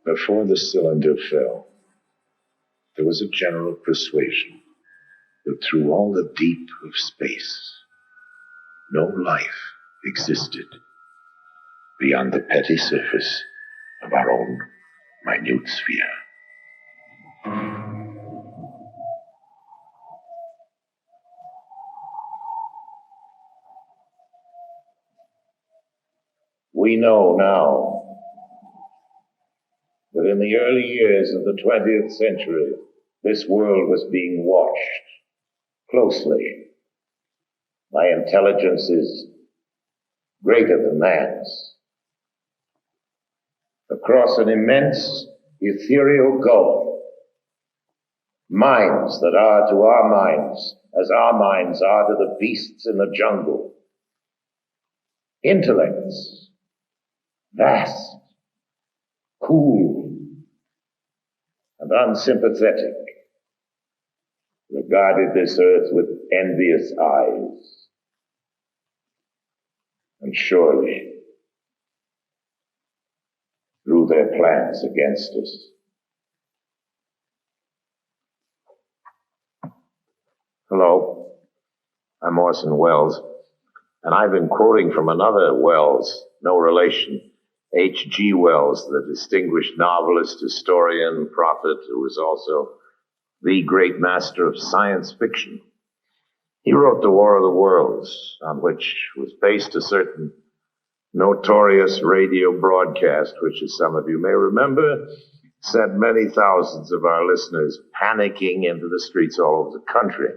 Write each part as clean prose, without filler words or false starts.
Before the cylinder fell, there was a general persuasion that through all the deep of space, no life existed beyond the petty surface of our own minute sphere. We know now that in the early years of the 20th century, this world was being watched closely by intelligences greater than man's. Across an immense ethereal gulf, minds that are to our minds as our minds are to the beasts in the jungle. Intellects, vast, cool, and unsympathetic, regarded this earth with envious eyes. And surely drew their plans against us. Hello, I'm Orson Welles, and I've been quoting from another Wells, no relation, H.G. Wells, the distinguished novelist, historian, prophet, who was also the great master of science fiction. He wrote The War of the Worlds, on which was based a certain notorious radio broadcast, which, as some of you may remember, sent many thousands of our listeners panicking into the streets all over the country.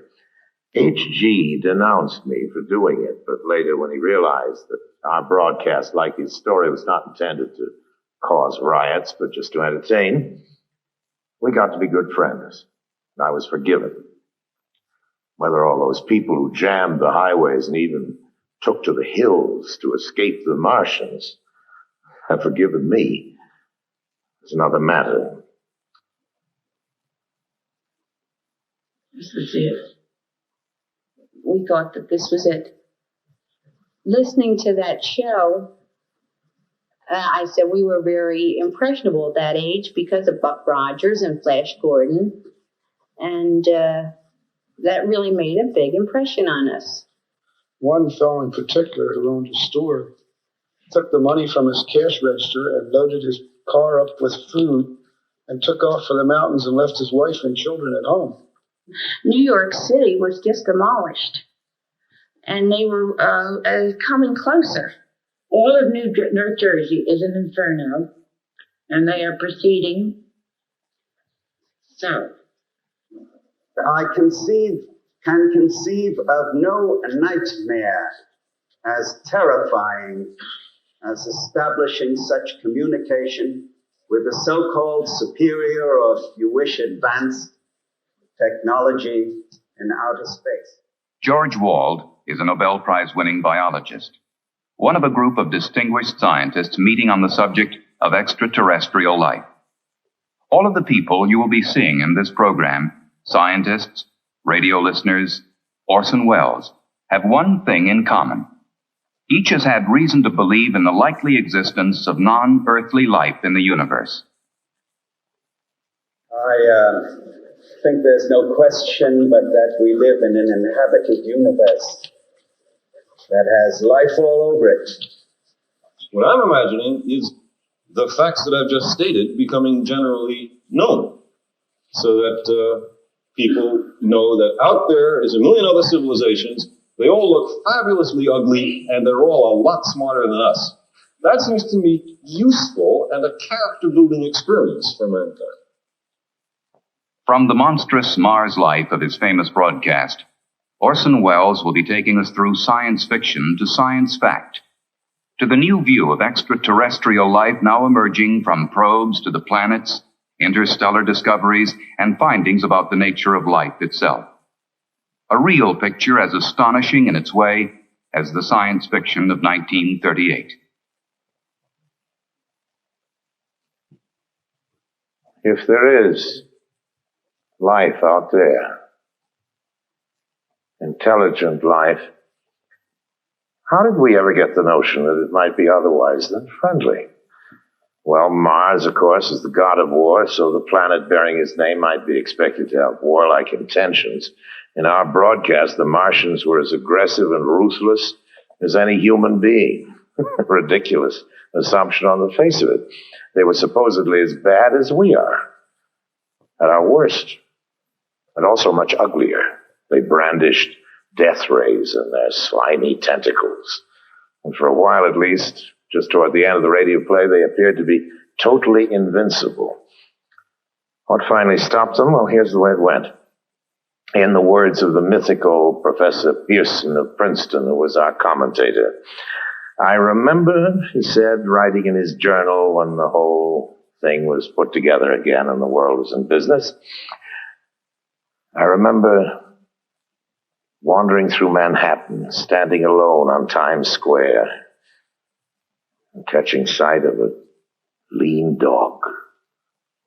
H.G. denounced me for doing it, but later when he realized that our broadcast, like his story, was not intended to cause riots, but just to entertain, we got to be good friends. I was forgiven. Whether all those people who jammed the highways and even took to the hills to escape the Martians have forgiven me is another matter. This was it. We thought that this was it. Listening to that show, I said we were very impressionable at that age because of Buck Rogers and Flash Gordon. And that really made a big impression on us. One fellow in particular who owned a store took the money from his cash register and loaded his car up with food and took off for the mountains and left his wife and children at home. New York City was just demolished, and they were coming closer. All of New Jersey is an inferno, and they are proceeding south. I can conceive of no nightmare as terrifying as establishing such communication with the so-called superior, or if you wish, advanced technology in outer space. George Wald is a Nobel Prize winning biologist, one of a group of distinguished scientists meeting on the subject of extraterrestrial life. All of the people you will be seeing in this program, scientists, radio listeners, Orson Welles, have one thing in common. Each has had reason to believe in the likely existence of non-earthly life in the universe. I think there's no question but that we live in an inhabited universe that has life all over it. What I'm imagining is the facts that I've just stated becoming generally known, so that people know that out there is a million other civilizations. They all look fabulously ugly, and they're all a lot smarter than us. That seems to me useful and a character-building experience for mankind. From the monstrous Mars life of his famous broadcast, Orson Welles will be taking us through science fiction to science fact. to the new view of extraterrestrial life now emerging from probes to the planets, interstellar discoveries, and findings about the nature of life itself. A real picture as astonishing in its way as the science fiction of 1938. If there is life out there, intelligent life, how did we ever get the notion that it might be otherwise than friendly? Well, Mars, of course, is the god of war, so the planet bearing his name might be expected to have warlike intentions. In our broadcast, the Martians were as aggressive and ruthless as any human being. Ridiculous assumption on the face of it. They were supposedly as bad as we are, at our worst, and also much uglier. They brandished death rays in their slimy tentacles. And for a while at least, just toward the end of the radio play, they appeared to be totally invincible. What finally stopped them? Well, here's the way it went. In the words of the mythical Professor Pearson of Princeton, who was our commentator, I remember, he said, writing in his journal when the whole thing was put together again and the world was in business, I remember wandering through Manhattan, standing alone on Times Square, and catching sight of a lean dog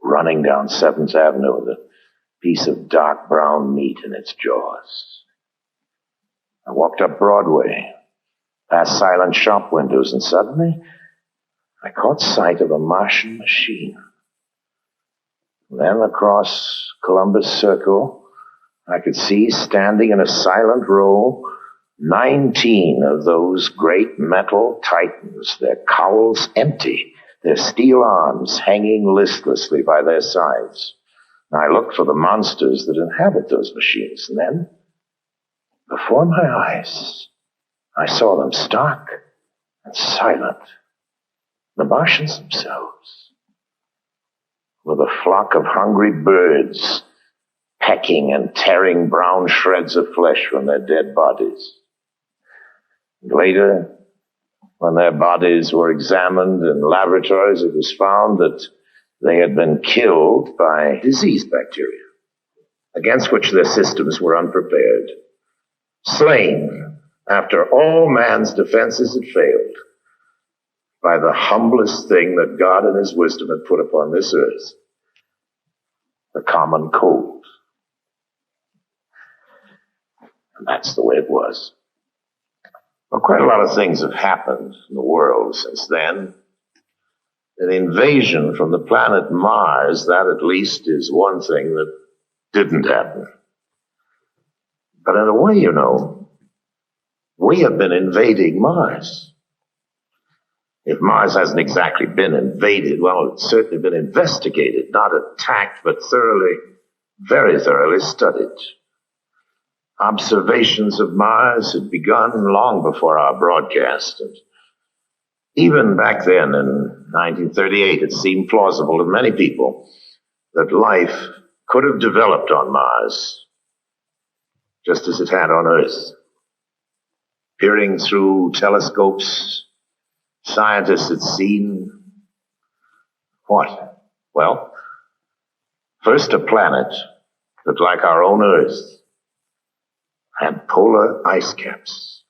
running down 7th Avenue with a piece of dark brown meat in its jaws. I walked up Broadway, past silent shop windows, and suddenly I caught sight of a Martian machine. Then across Columbus Circle, I could see, standing in a silent row, 19 of those great metal titans, their cowls empty, their steel arms hanging listlessly by their sides. And I looked for the monsters that inhabit those machines, and then, before my eyes, I saw them stark and silent, the Martians themselves, with a flock of hungry birds pecking and tearing brown shreds of flesh from their dead bodies. Later, when their bodies were examined in laboratories, it was found that they had been killed by disease bacteria, against which their systems were unprepared. Slain after all man's defenses had failed by the humblest thing that God in his wisdom had put upon this earth, the common cold. And that's the way it was. Well, quite a lot of things have happened in the world since then. An invasion from the planet Mars, that at least is one thing that didn't happen. But in a way, you know, we have been invading Mars. If Mars hasn't exactly been invaded, well, it's certainly been investigated, not attacked, but thoroughly, very thoroughly studied. Observations of Mars had begun long before our broadcast. And even back then, in 1938, it seemed plausible to many people that life could have developed on Mars, just as it had on Earth. Peering through telescopes, scientists had seen what? Well, first a planet that, like our own Earth, had polar ice caps.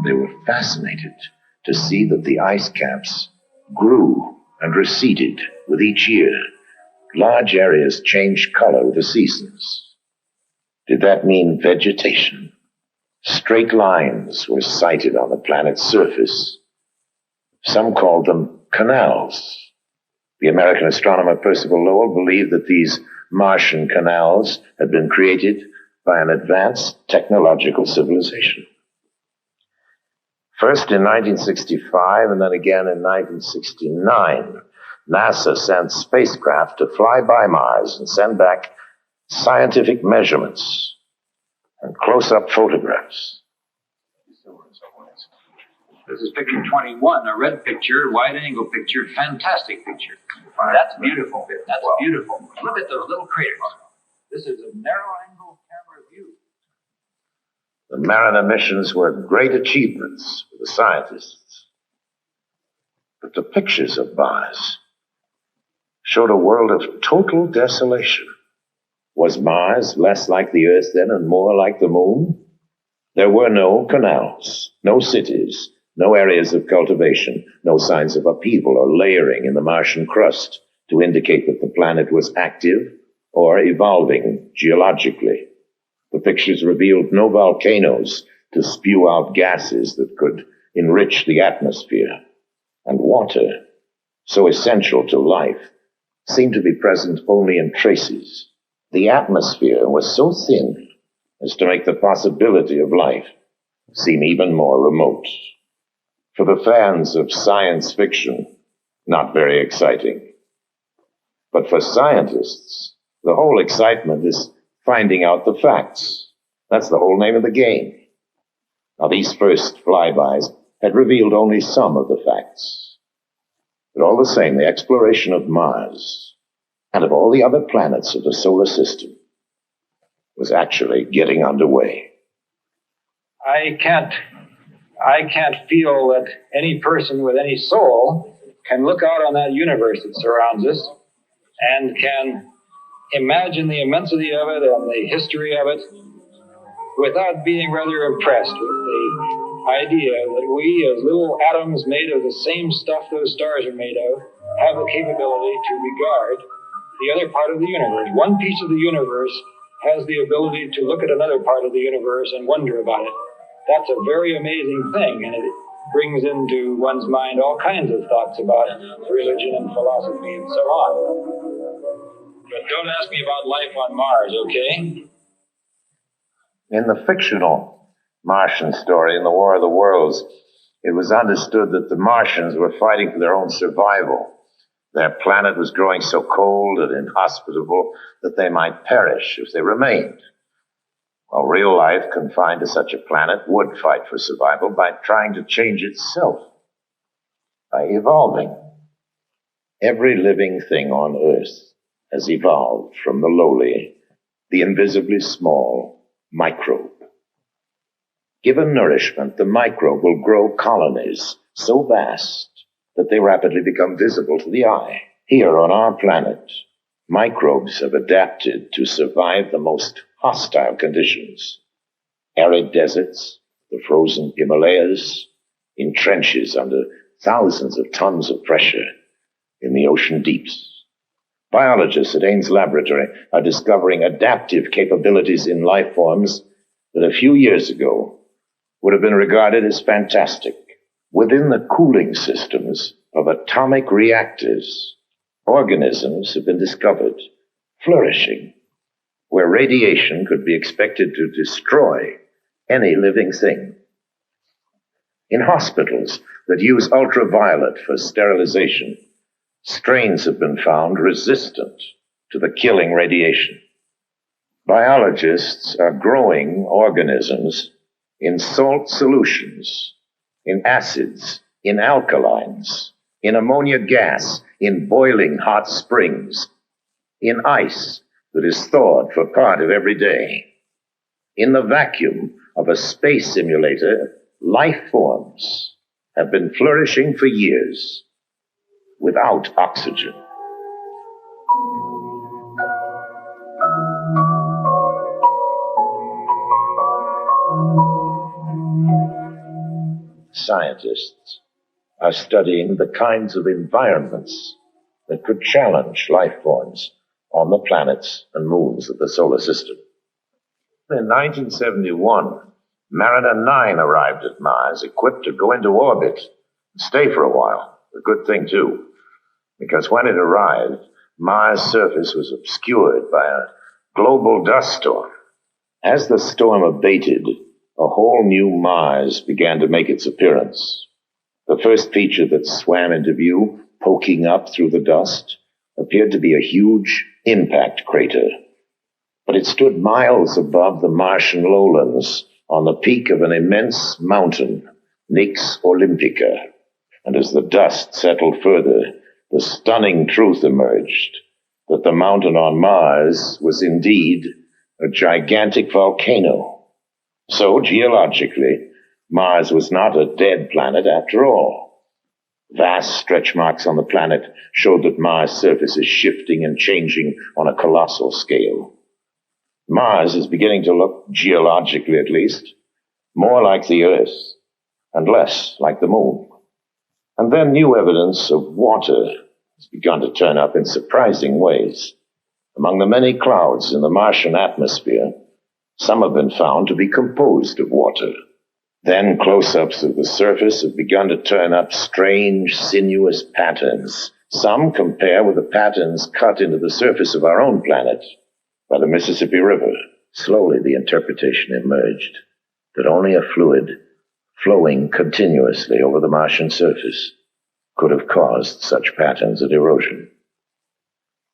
They were fascinated to see that the ice caps grew and receded with each year. Large areas changed color with the seasons. Did that mean vegetation? Straight lines were sighted on the planet's surface. Some called them canals. The American astronomer Percival Lowell believed that these Martian canals had been created by an advanced technological civilization. First in 1965 and then again in 1969, NASA sent spacecraft to fly by Mars and send back scientific measurements, and close-up photographs. This is picture 21, a red picture, wide-angle picture, fantastic picture. That's beautiful. That's beautiful. Look at those little craters. This is a narrow-angle camera view. The Mariner missions were great achievements for the scientists. But the pictures of Mars showed a world of total desolation. Was Mars less like the Earth then and more like the Moon? There were no canals, no cities, no areas of cultivation, no signs of upheaval or layering in the Martian crust to indicate that the planet was active or evolving geologically. The pictures revealed no volcanoes to spew out gases that could enrich the atmosphere. And water, so essential to life, seemed to be present only in traces. The atmosphere was so thin as to make the possibility of life seem even more remote. For the fans of science fiction, not very exciting. But for scientists, the whole excitement is finding out the facts. That's the whole name of the game. Now, these first flybys had revealed only some of the facts. But all the same, the exploration of Mars and of all the other planets of the solar system was actually getting underway. I can't feel that any person with any soul can look out on that universe that surrounds us and can imagine the immensity of it and the history of it without being rather impressed with the idea that we, as little atoms made of the same stuff those stars are made of, have the capability to regard the other part of the universe. One piece of the universe has the ability to look at another part of the universe and wonder about it. That's a very amazing thing, and it brings into one's mind all kinds of thoughts about religion and philosophy and so on. But don't ask me about life on Mars, okay? In the fictional Martian story, in the War of the Worlds, it was understood that the Martians were fighting for their own survival. Their planet was growing so cold and inhospitable that they might perish if they remained. Well, real life confined to such a planet would fight for survival by trying to change itself, by evolving. Every living thing on Earth has evolved from the lowly, the invisibly small microbe. Given nourishment, the microbe will grow colonies so vast that they rapidly become visible to the eye. Here on our planet, microbes have adapted to survive the most hostile conditions. Arid deserts, the frozen Himalayas, in trenches under thousands of tons of pressure in the ocean deeps. Biologists at Ames Laboratory are discovering adaptive capabilities in life forms that a few years ago would have been regarded as fantastic. Within the cooling systems of atomic reactors, organisms have been discovered flourishing, where radiation could be expected to destroy any living thing. In hospitals that use ultraviolet for sterilization, strains have been found resistant to the killing radiation. Biologists are growing organisms in salt solutions, in acids, in alkalines, in ammonia gas, in boiling hot springs, in ice that is thawed for part of every day. In the vacuum of a space simulator, life forms have been flourishing for years without oxygen. Scientists are studying the kinds of environments that could challenge life forms on the planets and moons of the solar system. In 1971, Mariner 9 arrived at Mars, equipped to go into orbit and stay for a while. A good thing, too, because when it arrived, Mars' surface was obscured by a global dust storm. As the storm abated, a whole new Mars began to make its appearance. The first feature that swam into view, poking up through the dust, appeared to be a huge impact crater. but it stood miles above the Martian lowlands on the peak of an immense mountain, Nix Olympica. And as the dust settled further, the stunning truth emerged that the mountain on Mars was indeed a gigantic volcano. So, geologically, Mars was not a dead planet after all. Vast stretch marks on the planet showed that Mars' surface is shifting and changing on a colossal scale. Mars is beginning to look, geologically at least, more like the Earth and less like the Moon. And then new evidence of water has begun to turn up in surprising ways. Among the many clouds in the Martian atmosphere, some have been found to be composed of water. Then close-ups of the surface have begun to turn up strange, sinuous patterns. Some compare with the patterns cut into the surface of our own planet by the Mississippi River. Slowly the interpretation emerged that only a fluid flowing continuously over the Martian surface could have caused such patterns of erosion.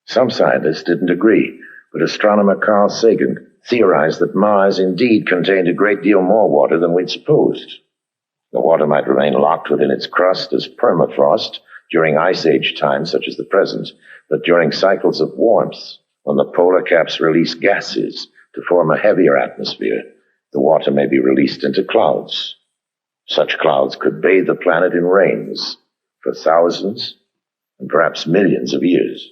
Some scientists didn't agree, but astronomer Carl Sagan theorized that Mars indeed contained a great deal more water than we'd supposed. The water might remain locked within its crust as permafrost during ice age times such as the present, but during cycles of warmth, when the polar caps release gases to form a heavier atmosphere, the water may be released into clouds. Such clouds could bathe the planet in rains for thousands and perhaps millions of years.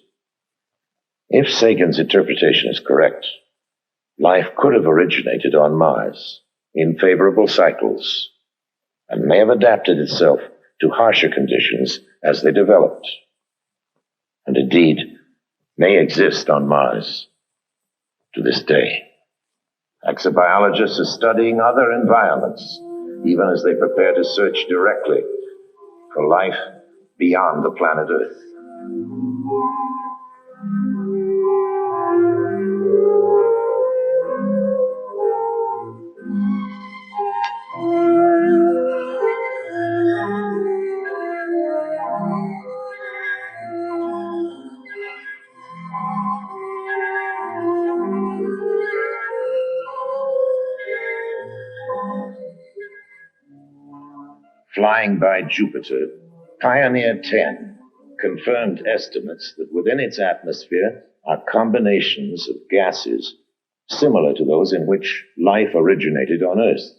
If Sagan's interpretation is correct, life could have originated on Mars in favorable cycles and may have adapted itself to harsher conditions as they developed, and indeed may exist on Mars to this day. Exobiologists are studying other environments, even as they prepare to search directly for life beyond the planet Earth. Flying by Jupiter, Pioneer 10 confirmed estimates that within its atmosphere are combinations of gases similar to those in which life originated on Earth.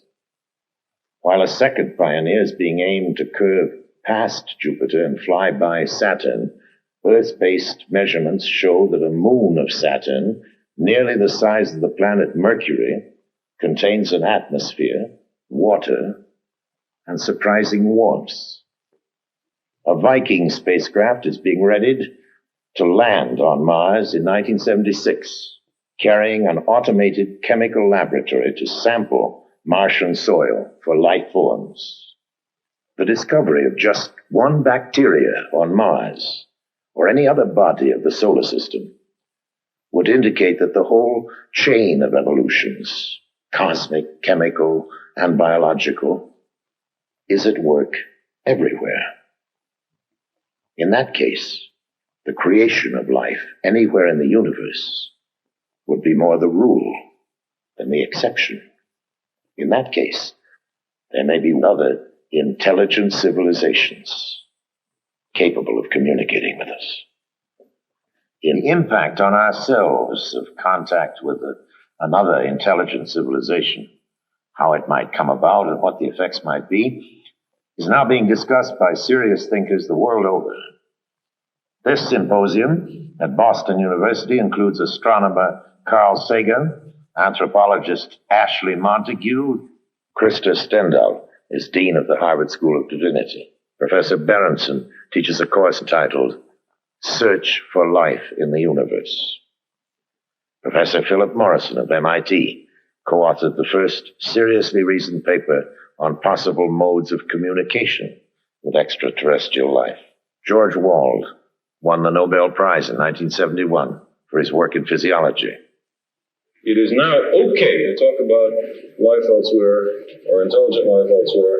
While a second Pioneer is being aimed to curve past Jupiter and fly by Saturn, Earth-based measurements show that a moon of Saturn, nearly the size of the planet Mercury, contains an atmosphere, water, and surprising warmth. A Viking spacecraft is being readied to land on Mars in 1976, carrying an automated chemical laboratory to sample Martian soil for life forms. The discovery of just one bacteria on Mars, or any other body of the solar system, would indicate that the whole chain of evolutions, cosmic, chemical, and biological, is at work everywhere. In that case, the creation of life anywhere in the universe would be more the rule than the exception. In that case, there may be other intelligent civilizations capable of communicating with us. In the impact on ourselves of contact with another intelligent civilization, how it might come about and what the effects might be, is now being discussed by serious thinkers the world over. This symposium at Boston University includes astronomer Carl Sagan, anthropologist Ashley Montague. Krista Stendhal is Dean of the Harvard School of Divinity. Professor Berenson teaches a course entitled Search for Life in the Universe. Professor Philip Morrison of MIT co-authored the first seriously reasoned paper on possible modes of communication with extraterrestrial life. George Wald won the Nobel Prize in 1971 for his work in physiology. It is now okay to talk about life elsewhere or intelligent life elsewhere,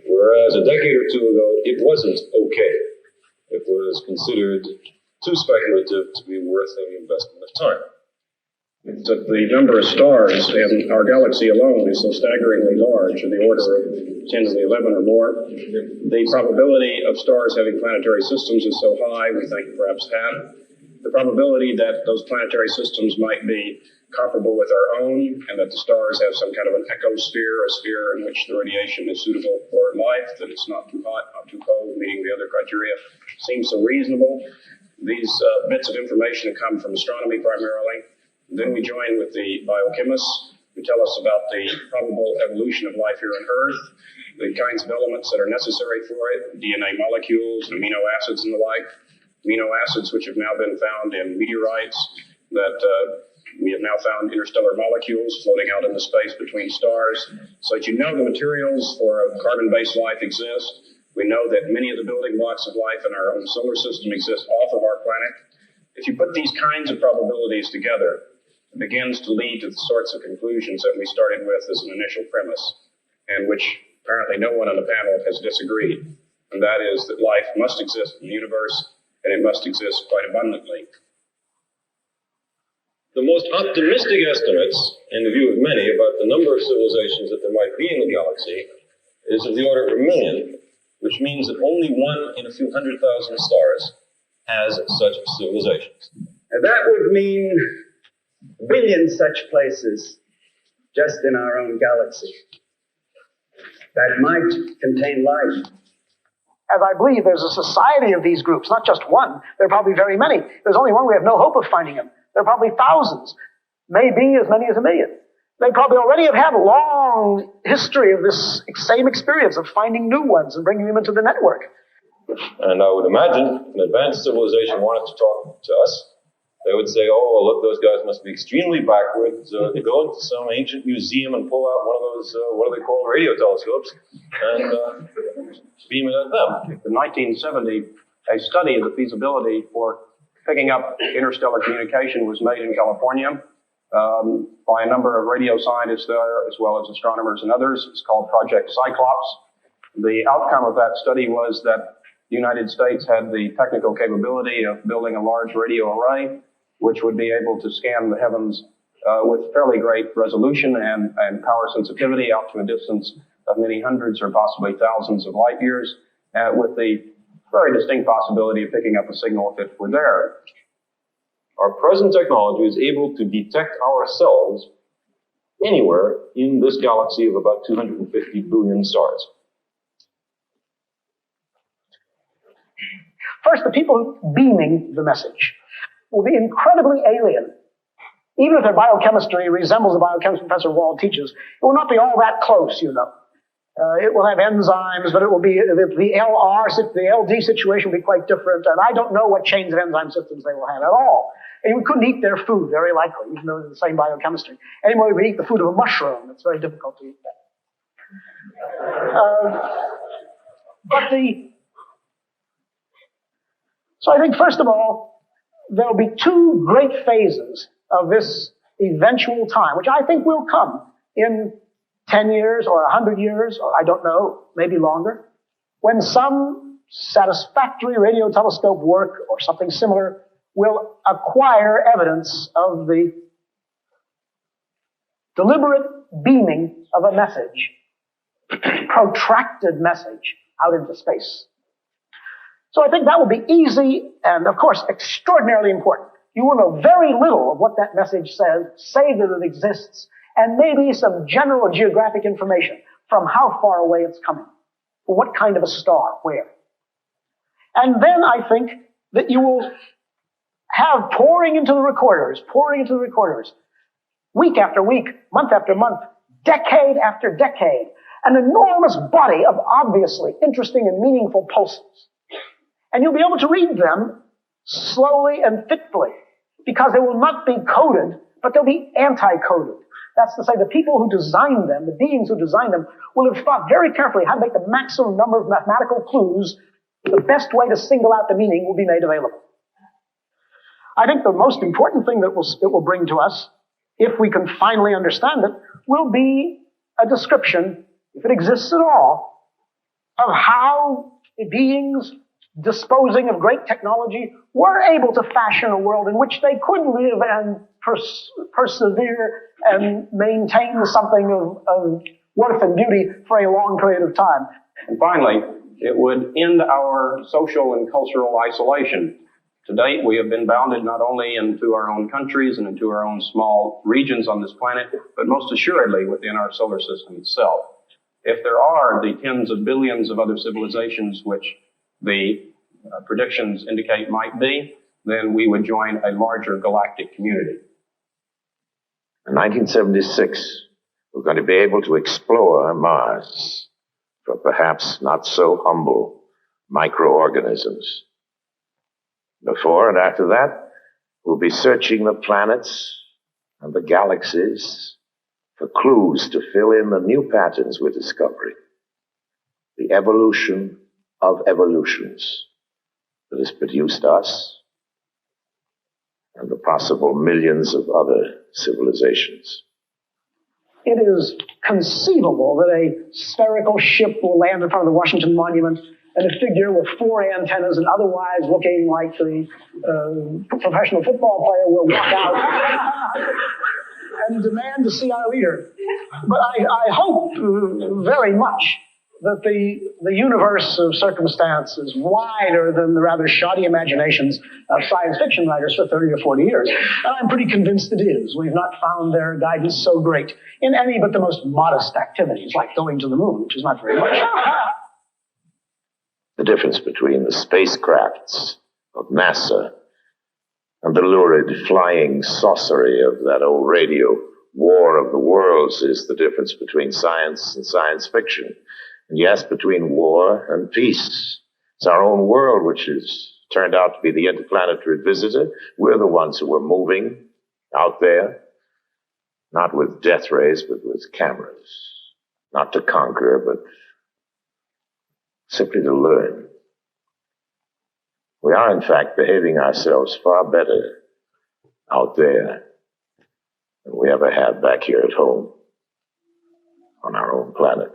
whereas a decade or two ago it wasn't okay. It was considered too speculative to be worth any investment of time. It's that the number of stars in our galaxy alone is so staggeringly large, in the order of 10 to the 11 or more. The probability of stars having planetary systems is so high, we think perhaps half. The probability that those planetary systems might be comparable with our own, and that the stars have some kind of an ecosphere, a sphere in which the radiation is suitable for life, that it's not too hot, not too cold, meeting the other criteria, seems so reasonable. These bits of information come from astronomy primarily. Then we join with the biochemists who tell us about the probable evolution of life here on Earth, the kinds of elements that are necessary for it, DNA molecules, amino acids and the like, amino acids which have now been found in meteorites, that we have now found interstellar molecules floating out into space between stars, so that you know the materials for a carbon-based life exist. We know that many of the building blocks of life in our own solar system exist off of our planet. If you put these kinds of probabilities together, it begins to lead to the sorts of conclusions that we started with as an initial premise, and which apparently no one on the panel has disagreed. And that is that life must exist in the universe, and it must exist quite abundantly. The most optimistic estimates, in the view of many, about the number of civilizations that there might be in the galaxy is of the order of 1 million, which means that only one in a few 100,000 stars has such civilizations. And that would mean billions such places just in our own galaxy that might contain life. As I believe there's a society of these groups, not just one. There are probably very many. There's only one. We have no hope of finding them. There are probably thousands, maybe as many as 1 million. They probably already have had a long history of this same experience of finding new ones and bringing them into the network. And I would imagine an advanced civilization wanted to talk to us. They would say, oh, well, look, those guys must be extremely backwards. They go into some ancient museum and pull out one of those, what are they called, radio telescopes, and beam it at them. In 1970, a study of the feasibility for picking up interstellar communication was made in California by a number of radio scientists there, as well as astronomers and others. It's called Project Cyclops. The outcome of that study was that the United States had the technical capability of building a large radio array, which would be able to scan the heavens with fairly great resolution and power sensitivity out to a distance of many hundreds or possibly thousands of light years, with the very distinct possibility of picking up a signal if it were there. Our present technology is able to detect ourselves anywhere in this galaxy of about 250 billion stars. First, the people beaming the message will be incredibly alien. Even if their biochemistry resembles the biochemistry Professor Wald teaches, it will not be all that close, you know. It will have enzymes, but it will be, the LD situation will be quite different, and I don't know what chains of enzyme systems they will have at all. And we couldn't eat their food, very likely, even though they're the same biochemistry. Anymore, we eat the food of a mushroom. It's very difficult to eat that. So I think, first of all, there will be two great phases of this eventual time, which I think will come in 10 years or 100 years, or I don't know, maybe longer, when some satisfactory radio telescope work or something similar will acquire evidence of the deliberate beaming of a message, protracted message out into space. So I think that will be easy and, of course, extraordinarily important. You will know very little of what that message says, say that it exists, and maybe some general geographic information from how far away it's coming, what kind of a star, where. And then I think that you will have pouring into the recorders, week after week, month after month, decade after decade, an enormous body of obviously interesting and meaningful pulses. And you'll be able to read them slowly and fitfully, because they will not be coded, but they'll be anti-coded. That's to say, the people who designed them, the beings who designed them, will have thought very carefully how to make the maximum number of mathematical clues. The best way to single out the meaning will be made available. I think the most important thing that it will bring to us, if we can finally understand it, will be a description, if it exists at all, of how beings disposing of great technology were able to fashion a world in which they could live and persevere and maintain something of worth and beauty for a long period of time. And finally, it would end our social and cultural isolation. To date, we have been bounded not only into our own countries and into our own small regions on this planet, but most assuredly within our solar system itself. If there are the tens of billions of other civilizations which the predictions indicate might be, then we would join a larger galactic community. In 1976, we're going to be able to explore Mars for perhaps not so humble microorganisms. Before and after that, we'll be searching the planets and the galaxies for clues to fill in the new patterns we're discovering. The evolution of evolutions that has produced us and the possible millions of other civilizations. It is conceivable that a spherical ship will land in front of the Washington Monument and a figure with 4 antennas and otherwise looking like the professional football player will walk out and demand to see our leader. But I hope very much that the universe of circumstance is wider than the rather shoddy imaginations of science fiction writers for 30 or 40 years. And I'm pretty convinced it is. We've not found their guidance so great in any but the most modest activities, like going to the moon, which is not very much. The difference between the spacecrafts of NASA and the lurid flying saucery of that old radio War of the Worlds is the difference between science and science fiction. And yes, between war and peace. It's our own world which has turned out to be the interplanetary visitor. We're the ones who are moving out there, not with death rays, but with cameras. Not to conquer, but simply to learn. We are, in fact, behaving ourselves far better out there than we ever have back here at home on our own planet.